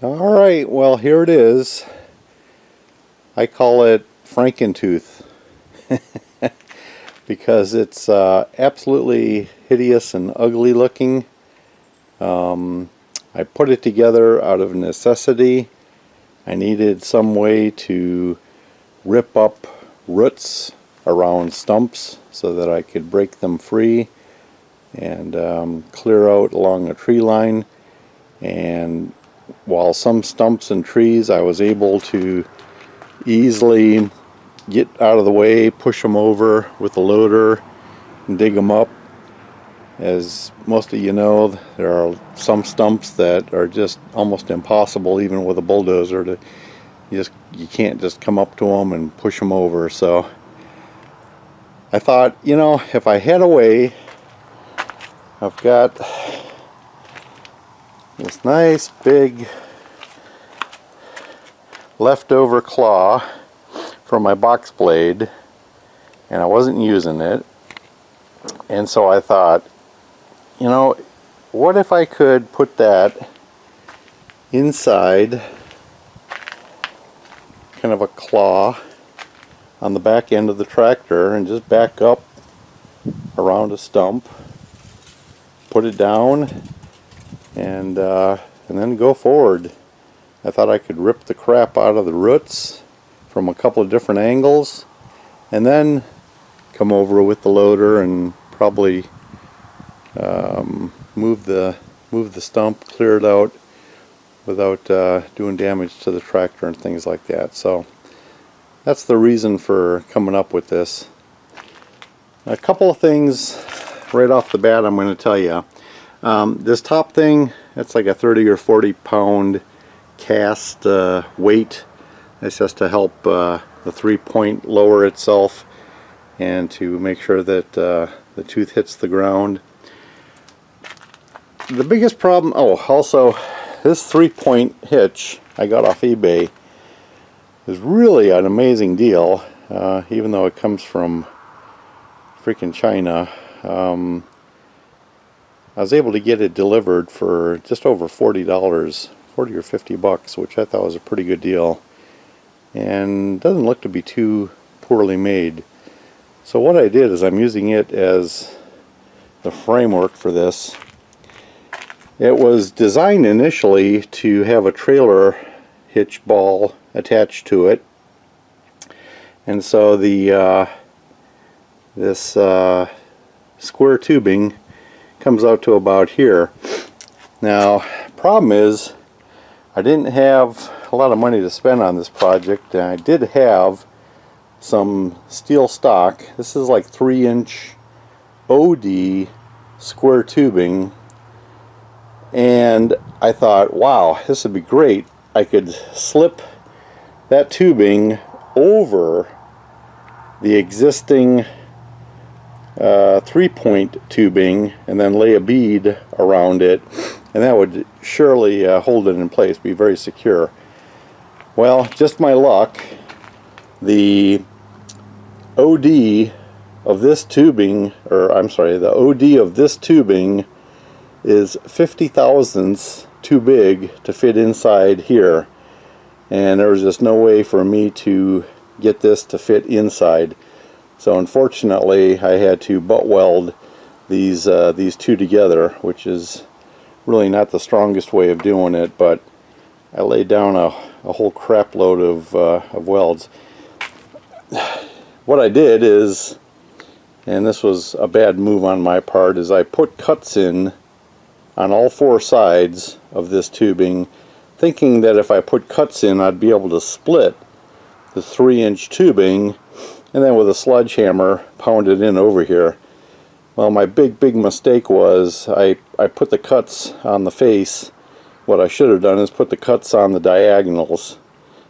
Alright, well here it is. I call it Franken-Tooth because it's absolutely hideous and ugly looking. I put it together out of necessity. I needed some way to rip up roots around stumps so that I could break them free and clear out along a tree line. And while some stumps and trees I was able to easily get out of the way, push them over with the loader and dig them up. As most of you know, there are some stumps that are just almost impossible even with a bulldozer to you can't just come up to them and push them over. So I thought, you know, if I had a way, I've got this nice big leftover claw from my box blade, and I wasn't using it, and so I thought, you know, what if I could put that inside kind of a claw on the back end of the tractor and just back up around a stump, put it down, and then go forward. I thought I could rip the crap out of the roots from a couple of different angles and then come over with the loader and probably move the stump, clear it out without doing damage to the tractor and things like that. So that's the reason for coming up with this. A couple of things right off the bat I'm going to tell you. This top thing, it's like a 30 or 40 pound cast weight. It's just to help the 3-point lower itself and to make sure that the tooth hits the ground. The biggest problem, also this 3-point hitch I got off eBay is really an amazing deal, even though it comes from freaking China. I was able to get it delivered for just over $40, 40 or 50 bucks, which I thought was a pretty good deal, and doesn't look to be too poorly made. So what I did is I'm using it as the framework for this. It was designed initially to have a trailer hitch ball attached to it, and so the this square tubing comes out to about here. Now, problem is I didn't have a lot of money to spend on this project, and I did have some steel stock. This is like 3-inch OD square tubing, and I thought, wow, this would be great. I could slip that tubing over the existing 3-point tubing and then lay a bead around it, and that would surely hold it in place, be very secure. Well, just my luck, the OD of this tubing, or I'm sorry, the OD of this tubing is 50 thousandths too big to fit inside here, and there was just no way for me to get this to fit inside. So unfortunately I had to butt weld these two together, which is really not the strongest way of doing it, but I laid down a whole crap load of welds. What I did is, and this was a bad move on my part, is I put cuts in on all 4 sides of this tubing, thinking that if I put cuts in I'd be able to split the 3-inch tubing and then with a sledgehammer pound it in over here. Well, my big mistake was I put the cuts on the face. What I should have done is put the cuts on the diagonals,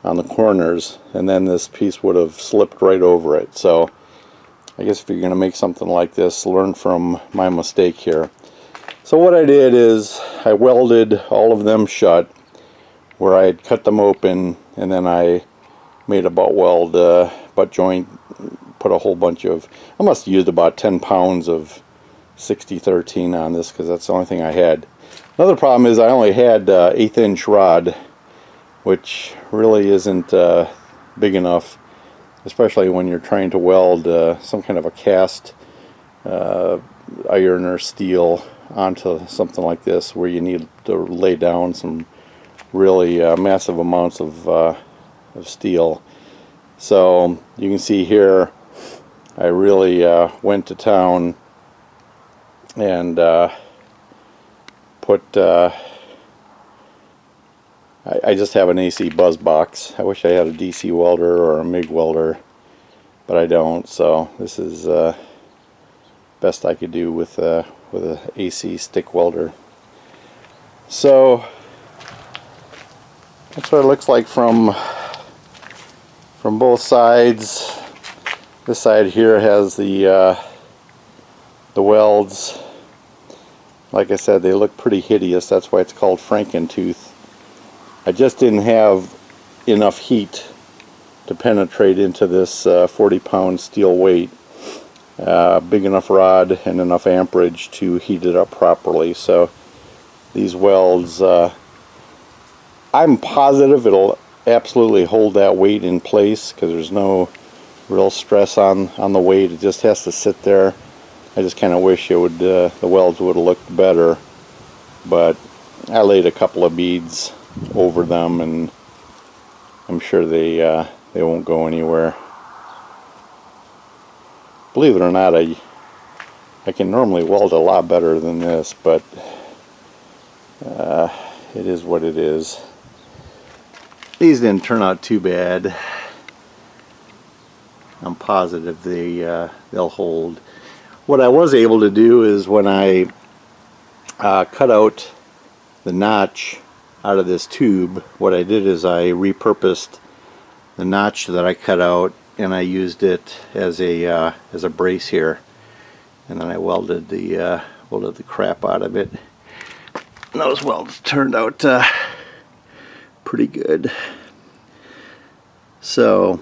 on the corners, and then this piece would have slipped right over it. So I guess if you're going to make something like this, learn from my mistake here. So what I did is I welded all of them shut where I had cut them open, and then I made a butt weld butt joint, put a whole bunch of, I must have used about 10 pounds of 60-13 on this because that's the only thing I had. Another problem is I only had 1/8 inch rod which really isn't big enough, especially when you're trying to weld some kind of a cast iron or steel onto something like this, where you need to lay down some really massive amounts of steel. So you can see here I really went to town and put I just have an AC buzz box. I wish I had a DC welder or a MIG welder, but I don't, so this is best I could do with a AC stick welder. So that's what it looks like from both sides. This side here has the welds. Like I said, they look pretty hideous. That's why it's called Franken-Tooth. I just didn't have enough heat to penetrate into this 40-pound steel weight. Big enough rod and enough amperage to heat it up properly. So these welds, I'm positive it'll absolutely hold that weight in place, because there's no real stress on the weight. It just has to sit there. I just kind of wish it would the welds would have looked better, but I laid a couple of beads over them, and I'm sure they won't go anywhere. Believe it or not, I can normally weld a lot better than this, but it is what it is. These didn't turn out too bad. I'm positive they'll hold. What I was able to do is, when I cut out the notch out of this tube, what I did is I repurposed the notch that I cut out, and I used it as a brace here, and then I welded the crap out of it. And those welds turned out pretty good. So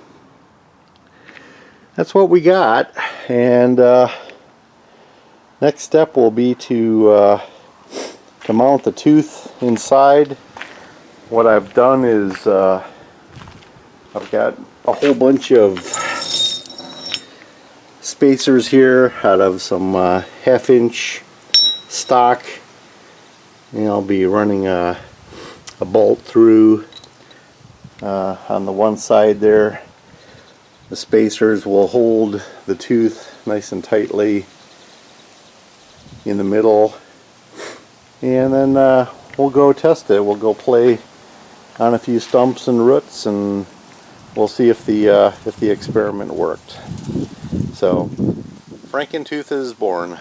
that's what we got, and next step will be to mount the tooth inside. What I've done is I've got a whole bunch of spacers here out of some 1/2-inch stock, and I'll be running a bolt through on the one side there. The spacers will hold the tooth nice and tightly in the middle, and then we'll go test it. We'll go play on a few stumps and roots, and we'll see if the experiment worked. So Franken-Tooth is born.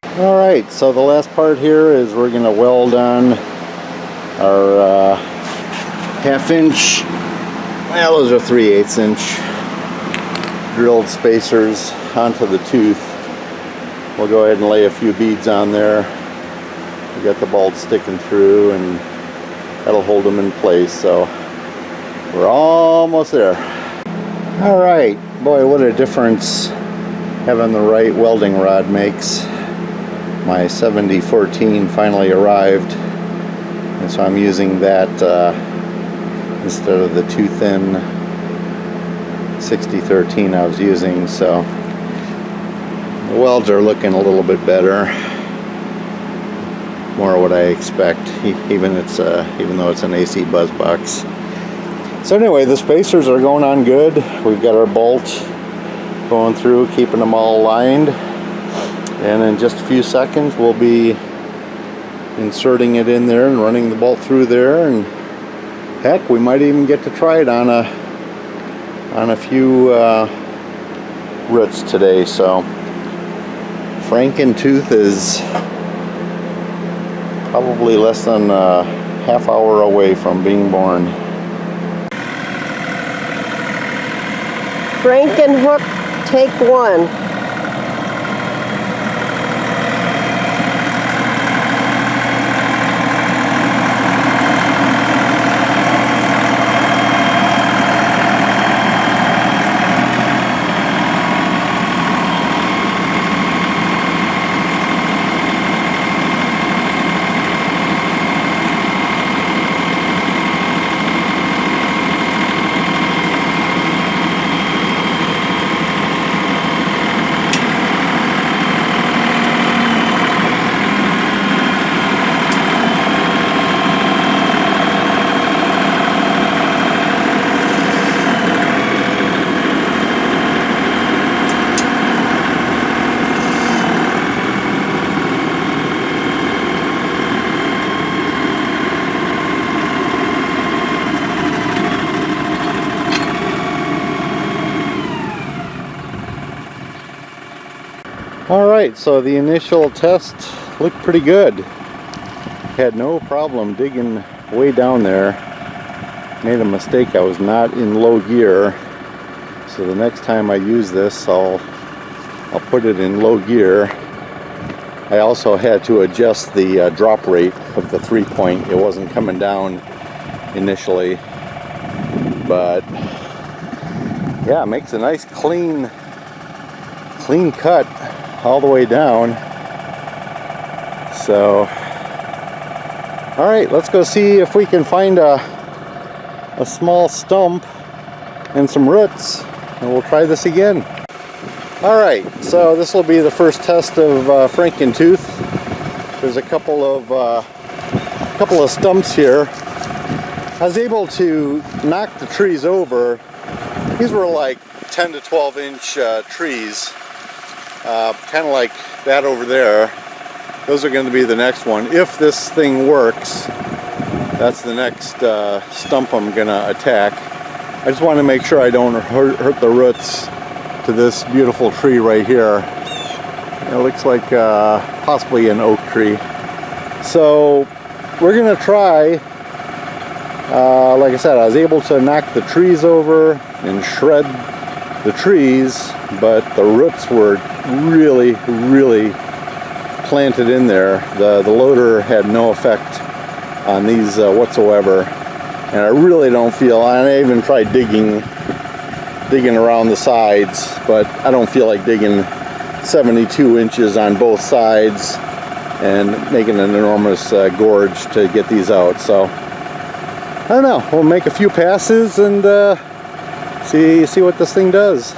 Alright, so the last part here is we're going to weld on our 1/2-inch, well, those are 3/8 inch drilled spacers onto the tooth. We'll go ahead and lay a few beads on there. We got the bolt sticking through, and that'll hold them in place. So we're almost there. Alright, boy, what a difference having the right welding rod makes. My 7014 finally arrived, and so I'm using that instead of the too thin 6013 I was using. So the welds are looking a little bit better, more what I expect, even though it's an AC buzz box. So anyway, the spacers are going on good. We've got our bolt going through, keeping them all aligned, and in just a few seconds we'll be inserting it in there and running the bolt through there, and heck, we might even get to try it on a few roots today. So Franken-Tooth is probably less than a half hour away from being born. Franken-hook, take 1. Alright, so the initial test looked pretty good. Had no problem digging way down there. Made a mistake, I was not in low gear. So the next time I use this, I'll put it in low gear. I also had to adjust the drop rate of the 3-point. It wasn't coming down initially. But yeah, it makes a nice clean cut all the way down. So alright, let's go see if we can find a small stump and some roots, and we'll try this again. Alright, so this will be the first test of Franken-Tooth. There's a couple of stumps here. I was able to knock the trees over. These were like 10 to 12 inch trees, kind of like that over there. Those are going to be the next one. If this thing works, that's the next stump I'm going to attack. I just want to make sure I don't hurt the roots to this beautiful tree right here. It looks like possibly an oak tree. So we're going to try, like I said, I was able to knock the trees over and shred the trees, but the roots were really planted in there. The loader had no effect on these whatsoever, and I really don't feel, I even tried digging around the sides, but I don't feel like digging 72 inches on both sides and making an enormous gorge to get these out. So I don't know, we'll make a few passes and see what this thing does.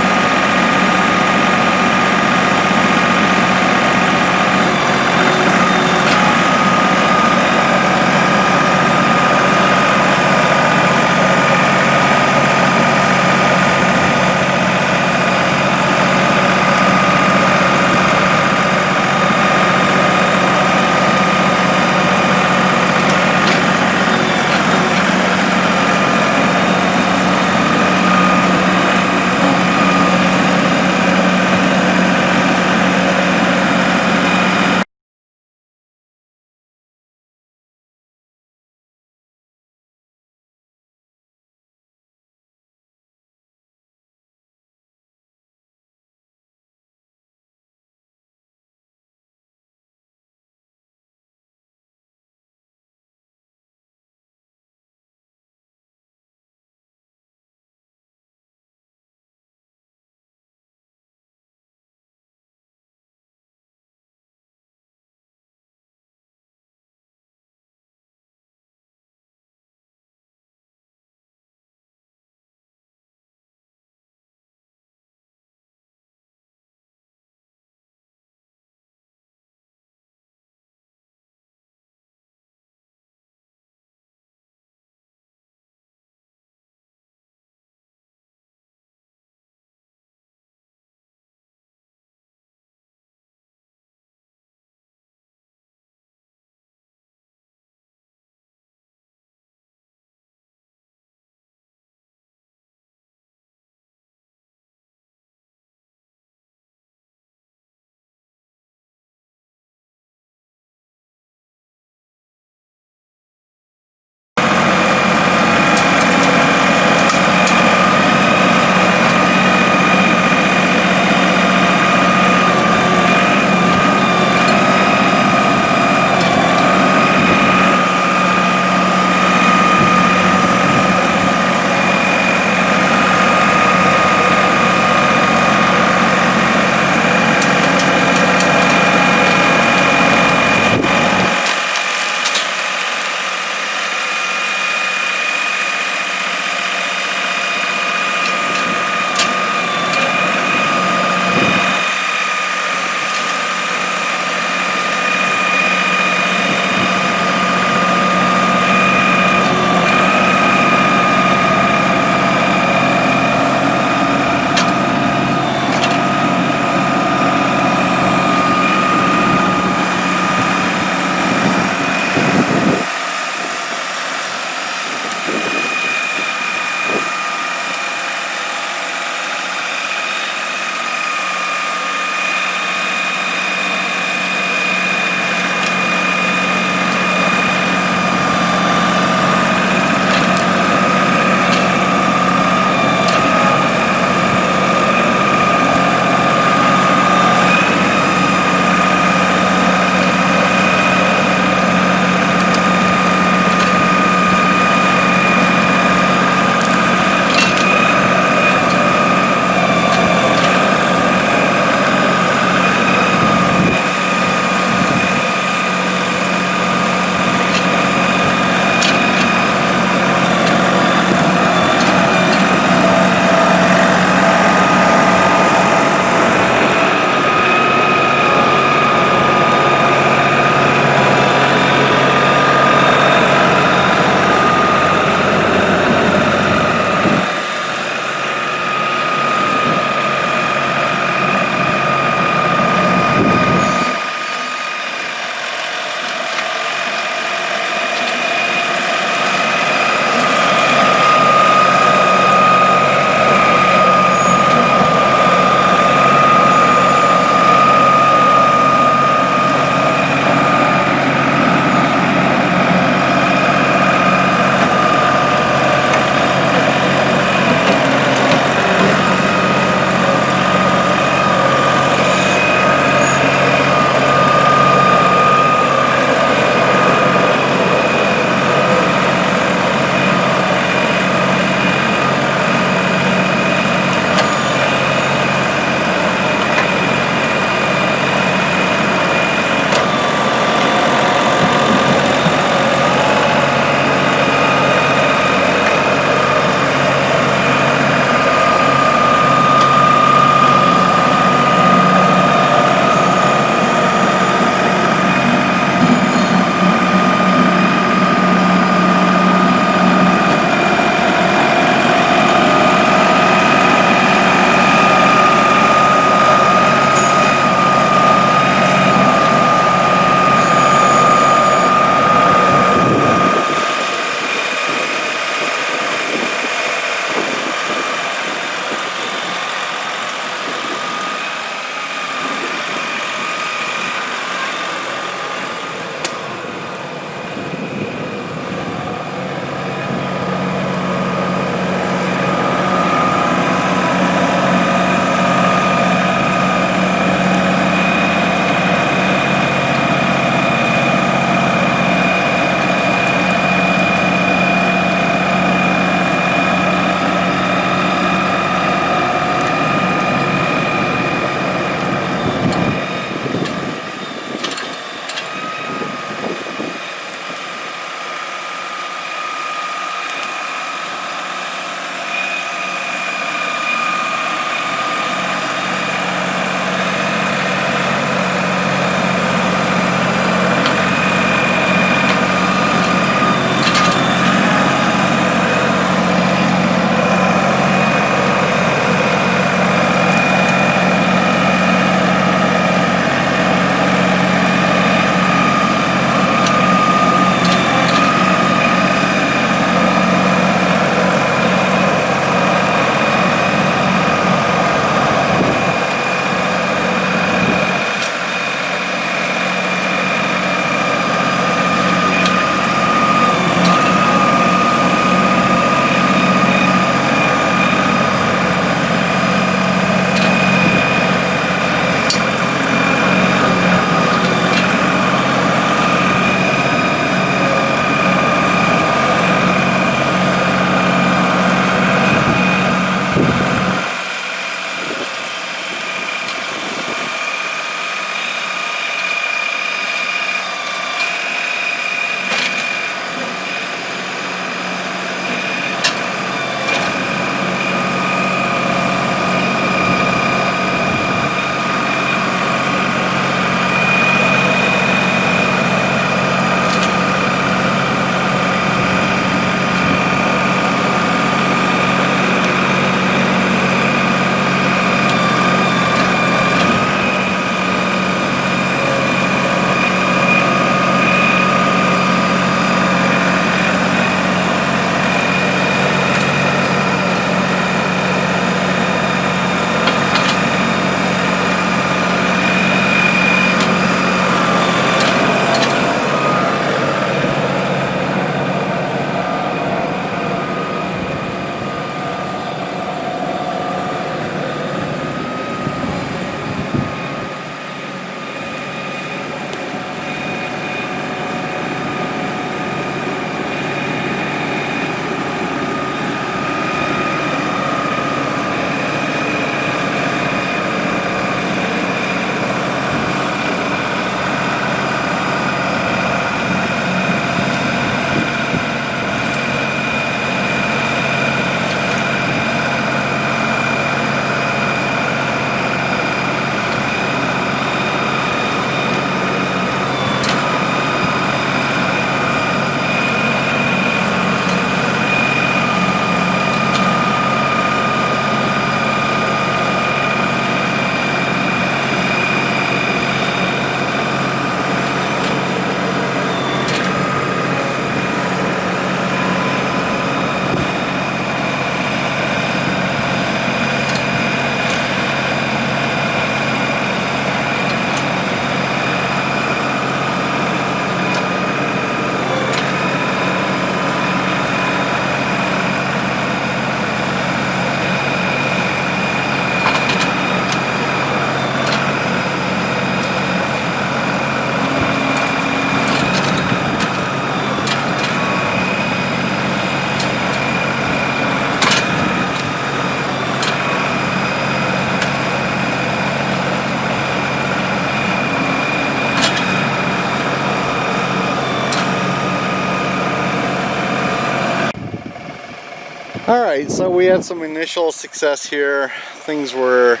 Alright, so we had some initial success here. Things were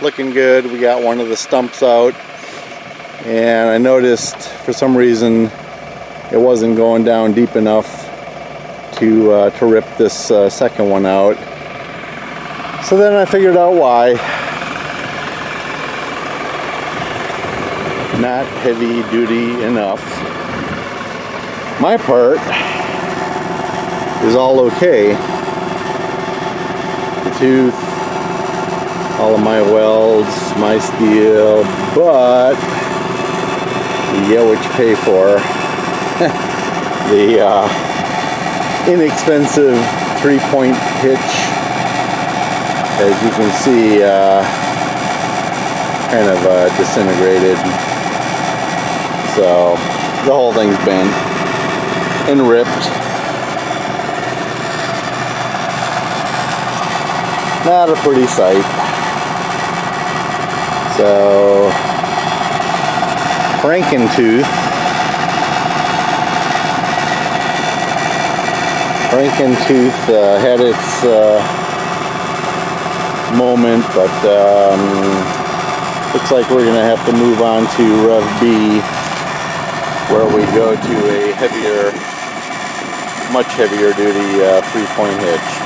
looking good. We got one of the stumps out, and I noticed for some reason it wasn't going down deep enough to rip this second one out. So then I figured out why. Not heavy duty enough. My part is all okay. The tooth, all of my welds, my steel, but you get what you pay for. The inexpensive 3-point hitch, as you can see, kind of disintegrated. So the whole thing's bent and ripped. Not a pretty sight. So Franken-Tooth had its moment, but looks like we're gonna have to move on to Rev B, where we go to a heavier, much heavier duty 3-point hitch.